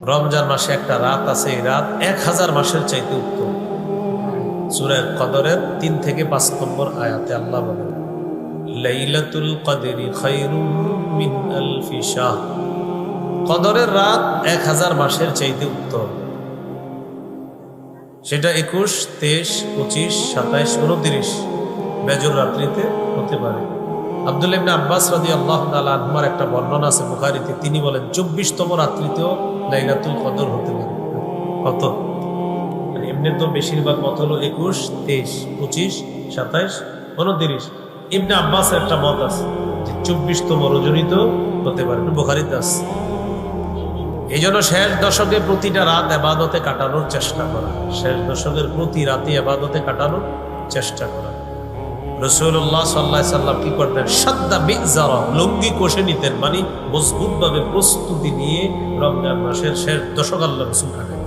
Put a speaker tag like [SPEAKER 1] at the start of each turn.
[SPEAKER 1] রমজান মাসে একটা রাত আছে, এই রাত 1000 মাসের চাইতে উত্তম। সূরা কদরের 3 থেকে 5 নম্বর আয়াতে আল্লাহ বলেন, লাইলাতুল কদরি খায়রুম মিন আলফি শাহর। কদরের রাত 1000 মাসের চাইতে উত্তম। সেটা 21, 23, 25, 27, 29 বেজর রাত্রিতে হতে পারে। আব্দুল্লাহ ইবনে আব্বাস রাদিয়াল্লাহু তাআলা আনহুর একটা বর্ণনা আছে বুখারীতে, তিনি বলেন 24তম রাত্রিতেও লাইলাতুল কদর হতে পারে। কত? মানে এমনি তো বেশিরভাগ মত হলো 21, 23, 25, 27, 29। ইবনে আব্বাসের একটা মত আছে যে 24তম রজনীতেও হতে পারে, বুখারীতে আছে। এই জন্য শেষ দশকে প্রতিটা রাত ইবাদতে কাটানোর চেষ্টা করা, শেষ দশকের প্রতি রাতে ইবাদতে কাটানোর চেষ্টা করা। রাসূলুল্লাহ সাল্লাল্লাহু আলাইহি সাল্লাম কি করতেন? সাদ্দা মিজারা, লুঙ্গি কষে নিতেন, মানে মজবুত ভাবে প্রস্তুতি নিয়ে রমজান মাসের শেষ দশক আল্লাহ রাসূল কাটাতেন।